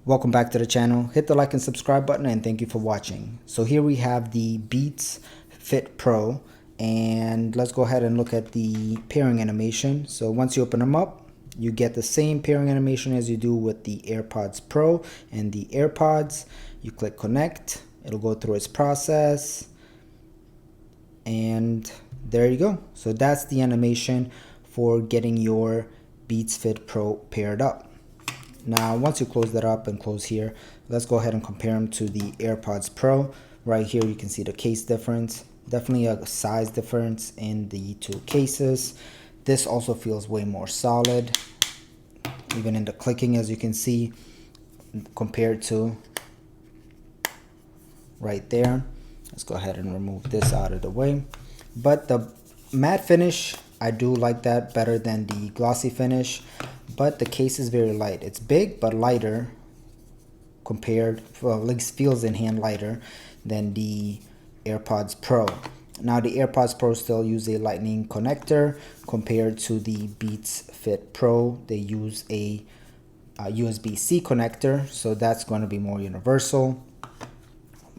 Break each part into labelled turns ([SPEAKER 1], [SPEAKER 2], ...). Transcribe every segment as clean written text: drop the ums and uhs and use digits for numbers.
[SPEAKER 1] Welcome back to the channel. Hit the like and subscribe button and thank you for watching. So here we have the Beats Fit Pro, and let's go ahead and look at the pairing animation. So once you open them up, you get the same pairing animation as you do with the AirPods Pro and the AirPods. You click connect, it'll go through its process, and there you go. So that's the animation for getting your Beats Fit Pro paired up. Now once you close that up and close here, let's go ahead and compare them to the AirPods Pro. Right here you can see the case difference, definitely a size difference in the two cases. This also feels way more solid, even in the clicking, as you can see, compared to right there. Let's go ahead and remove this out of the way. But the matte finish, I do like that better than the glossy finish, but the case is very light. It's big but lighter compared, well, at least feels in hand lighter than the AirPods Pro. Now the AirPods Pro still use a lightning connector compared to the Beats Fit Pro. They use a USB-C connector, so that's going to be more universal.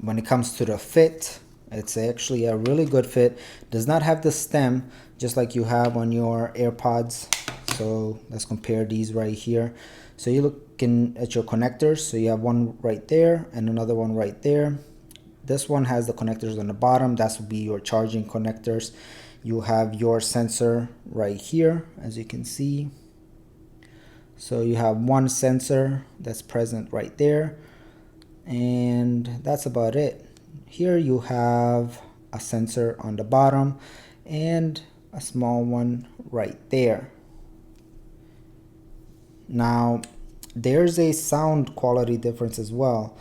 [SPEAKER 1] When it comes to the fit, it's actually a really good fit. Does not have the stem just like you have on your AirPods. So let's compare these right here. So you're looking at your connectors. So you have one right there and another one right there. This one has the connectors on the bottom. That would be your charging connectors. You have your sensor right here, as you can see. So you have one sensor that's present right there, and that's about it. Here you have a sensor on the bottom and a small one right there. Now there's a sound quality difference as well.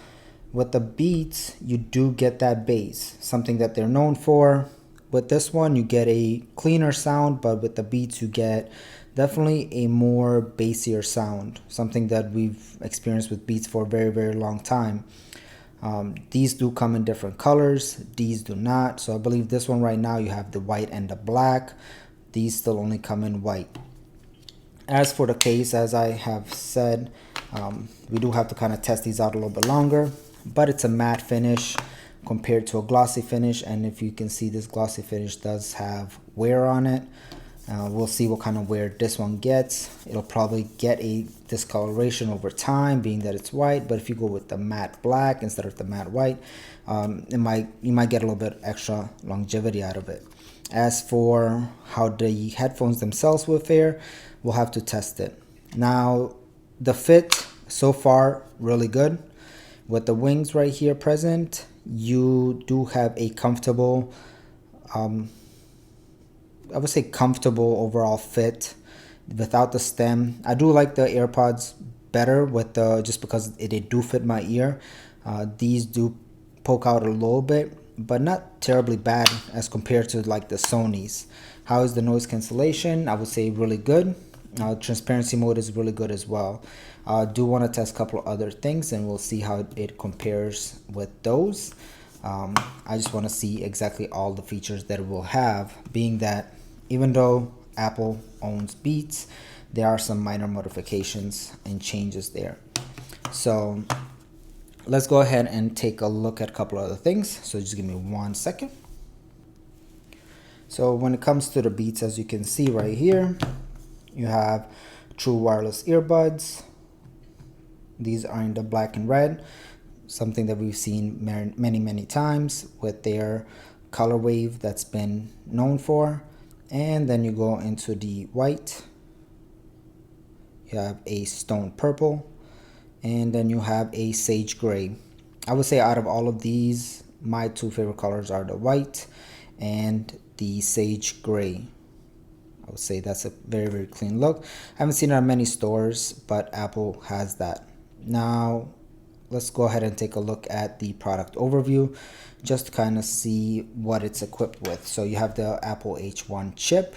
[SPEAKER 1] With the Beats, you do get that bass, something that they're known for. With this one, you get a cleaner sound, but with the Beats, you get definitely a more bassier sound, something that we've experienced with Beats for a very, very long time. These do come in different colors, these do not. So I believe this one right now you have the white and the black. These still only come in white. As for the case, as I have said, we do have to kind of test these out a little bit longer, but it's a matte finish compared to a glossy finish. And if you can see, this glossy finish does have wear on it. We'll see what kind of wear this one gets. It'll probably get a discoloration over time, being that it's white. But if you go with the matte black instead of the matte white, you might get a little bit extra longevity out of it. As for how the headphones themselves will fare, we'll have to test it. Now the fit so far really good. With the wings right here present, you do have a comfortable, I would say comfortable overall fit without the stem. I do like the AirPods better with the, just because they do fit my ear. These do poke out a little bit, but not terribly bad as compared to like the Sony's. How is the noise cancellation? I would say really good. Transparency mode is really good as well. Do want to test a couple of other things, and we'll see how it compares with those. I just want to see exactly all the features that it will have, being that even though Apple owns Beats, there are some minor modifications and changes there. So let's go ahead and take a look at a couple of other things. So just give me 1 second. So when it comes to the Beats, as you can see right here, you have true wireless earbuds. These are in the black and red, something that we've seen many times with their color wave that's been known for. And then you go into the white, you have a stone purple, and then you have a sage gray. I would say out of all of these, my two favorite colors are the white and the sage gray. I would say that's a very clean look. I haven't seen it at many stores, but Apple has that. Now let's go ahead and take a look at the product overview, just to kind of see what it's equipped with. So you have the Apple H1 chip,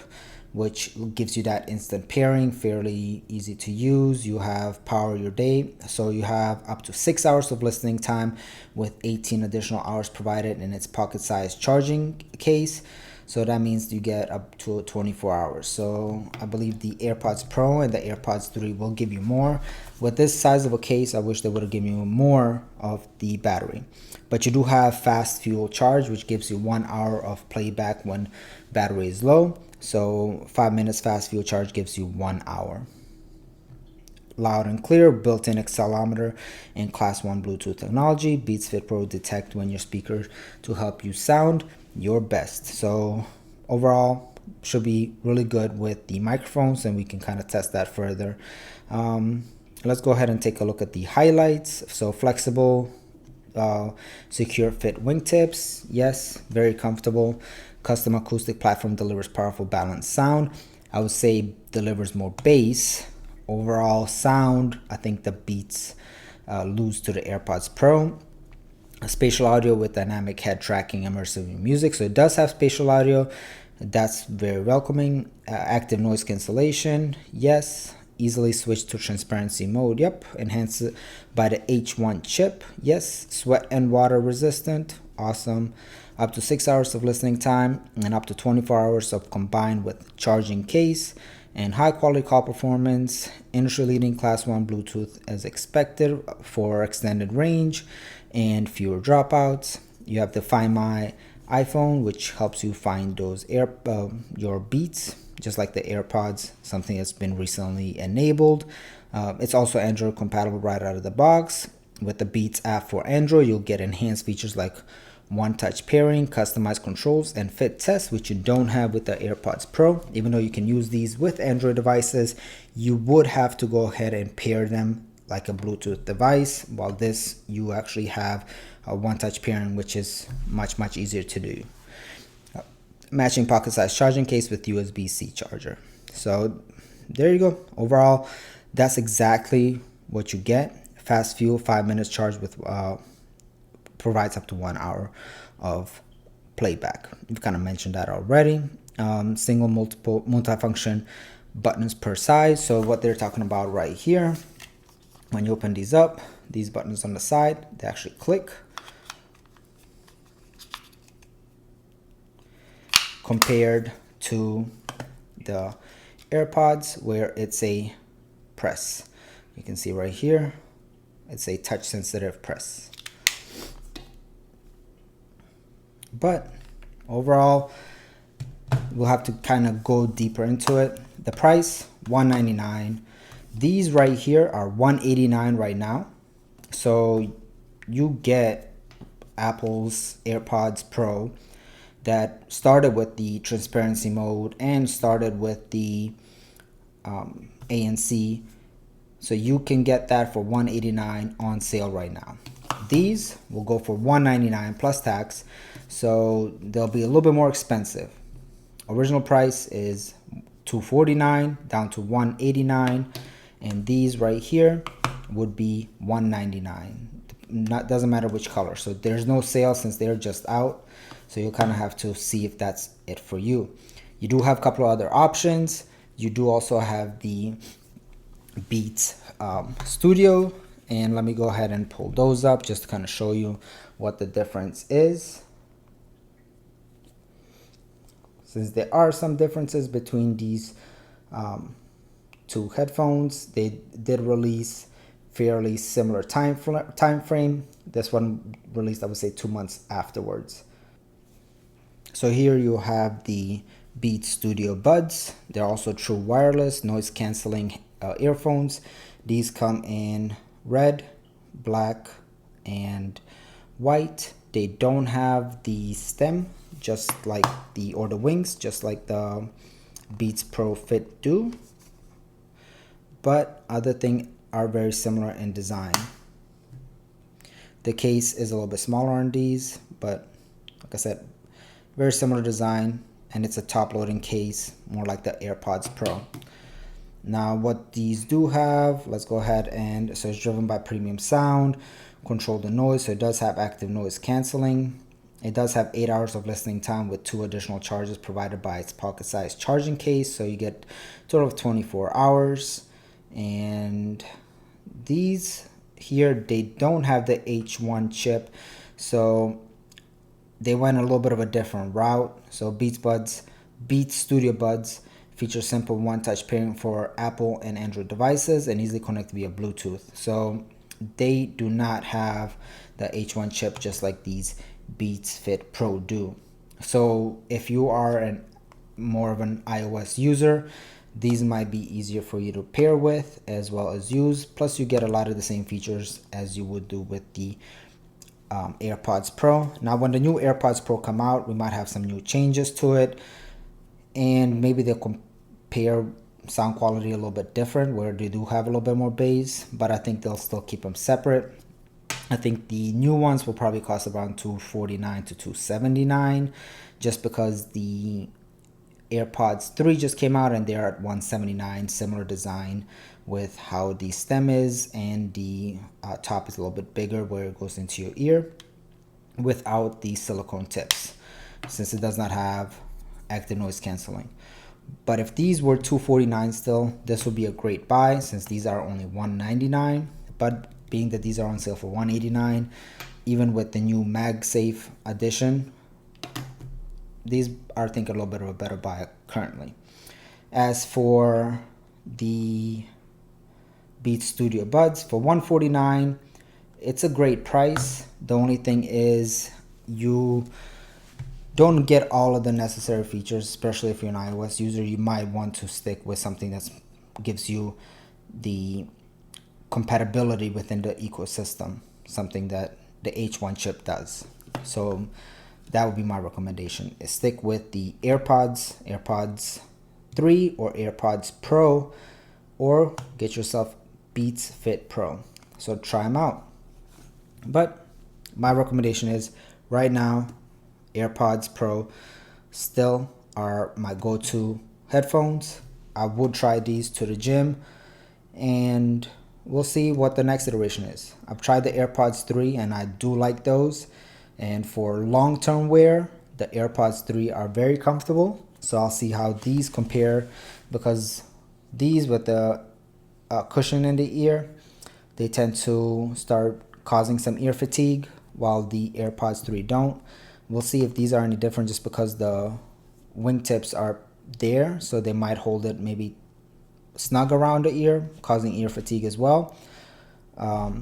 [SPEAKER 1] which gives you that instant pairing, fairly easy to use. You have power your day, so you have up to 6 hours of listening time with 18 additional hours provided in its pocket-sized charging case. So that means you get up to 24 hours. So I believe the AirPods Pro and the AirPods 3 will give you more. With this size of a case, I wish they would have given you more of the battery. But you do have fast fuel charge, which gives you 1 hour of playback when battery is low. So 5 minutes fast fuel charge gives you 1 hour. Loud and clear, built-in accelerometer and class 1 Bluetooth technology. Beats Fit Pro detect when your speaker to help you sound your best. So overall, should be really good with the microphones, and we can kind of test that further. Let's go ahead and take a look at the highlights. So flexible, secure fit wingtips. Yes, very comfortable. Custom acoustic platform delivers powerful balanced sound. I would say delivers more bass. Overall sound, I think the Beats lose to the AirPods Pro. Spatial audio with dynamic head tracking, immersive music. So it does have spatial audio. That's very welcoming. Active noise cancellation. Yes. Easily switch to transparency mode. Yep. Enhanced by the H1 chip. Yes. Sweat and water resistant. Awesome. Up to 6 hours of listening time and up to 24 hours of combined with charging case. And high quality call performance, industry leading class 1 Bluetooth as expected for extended range and fewer dropouts. You have the Find My iPhone, which helps you find those your Beats, just like the AirPods, something that's been recently enabled. It's also Android compatible right out of the box. With the Beats app for Android, you'll get enhanced features like one-touch pairing, customized controls, and fit test, which you don't have with the AirPods Pro. Even though you can use these with Android devices, you would have to go ahead and pair them like a Bluetooth device, while this you actually have a one-touch pairing, which is much easier to do. Matching pocket-sized charging case with USB-C charger. So there you go. Overall, that's exactly what you get. Fast fuel, 5 minutes charge with provides up to 1 hour of playback. We've kind of mentioned that already. Single multifunction buttons per side. So what they're talking about right here, when you open these up, these buttons on the side, they actually click. Compared to the AirPods where it's a press. You can see right here, it's a touch sensitive press. But overall, we'll have to kind of go deeper into it. The price, $199. These right here are $189 right now. So you get Apple's AirPods Pro that started with the transparency mode and started with the ANC. So you can get that for $189 on sale right now. These will go for $199 plus tax, so they'll be a little bit more expensive. Original price is $249 down to $189, and these right here would be $199. Doesn't matter which color. So there's no sale since they're just out. So you'll kind of have to see if that's it for you. You do have a couple of other options. You do also have the Beats Studio, and let me go ahead and pull those up just to kind of show you what the difference is. Since there are some differences between these two headphones, they did release fairly similar time frame. This one released, I would say, 2 months afterwards. So here you have the Beats Studio Buds. They're also true wireless noise canceling earphones. These come in red, black, and white. They don't have the stem, just like the wings, just like the Beats Pro Fit do. But other things are very similar in design. The case is a little bit smaller on these, but like I said, very similar design, and it's a top-loading case, more like the AirPods Pro. Now, what these do have, let's go ahead and, so it's driven by premium sound, control the noise, so it does have active noise canceling. It does have 8 hours of listening time with 2 additional charges provided by its pocket-sized charging case, so you get a total of 24 hours. And these here, they don't have the H1 chip, so they went a little bit of a different route. So Beats Studio Buds feature simple one-touch pairing for Apple and Android devices and easily connect via Bluetooth. So they do not have the H1 chip just like these Beats Fit Pro do. So if you are more of an iOS user, these might be easier for you to pair with as well as use. Plus you get a lot of the same features as you would do with the AirPods Pro. Now when the new AirPods Pro come out, we might have some new changes to it, and maybe they'll compare sound quality a little bit different where they do have a little bit more bass, but I think they'll still keep them separate. I think the new ones will probably cost around $249 to $279 just because the AirPods 3 just came out and they're at $179. Similar design with how the stem is, and the top is a little bit bigger where it goes into your ear without the silicone tips, since it does not have active noise canceling. But if these were $249 still, this would be a great buy since these are only $199. But being that these are on sale for $189, even with the new MagSafe edition, these are, I think, a little bit of a better buy currently. As for the Beats Studio Buds for $149, it's a great price. The only thing is you don't get all of the necessary features, especially if you're an iOS user. You might want to stick with something that gives you the compatibility within the ecosystem, something that the H1 chip does. So that would be my recommendation, is stick with the AirPods 3 or AirPods Pro, or get yourself Beats Fit Pro. So try them out. But my recommendation is right now, AirPods Pro still are my go-to headphones. I would try these to the gym, and we'll see what the next iteration is. I've tried the AirPods 3 and I do like those. And for long-term wear, the AirPods 3 are very comfortable. So I'll see how these compare, because these with the cushion in the ear, they tend to start causing some ear fatigue, while the AirPods 3 don't. We'll see if these are any different just because the wingtips are there, so they might hold it maybe snug around the ear, causing ear fatigue as well.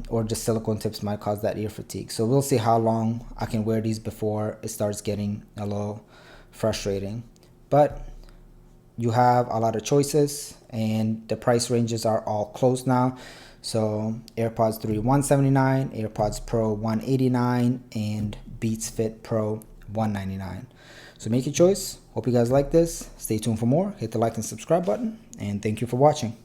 [SPEAKER 1] Or just silicone tips might cause that ear fatigue. So we'll see how long I can wear these before it starts getting a little frustrating. But you have a lot of choices, and the price ranges are all close now. So AirPods 3 $179, AirPods Pro $189, and Beats Fit Pro $199. So make your choice. Hope you guys like this. Stay tuned for more. Hit the like and subscribe button, and thank you for watching.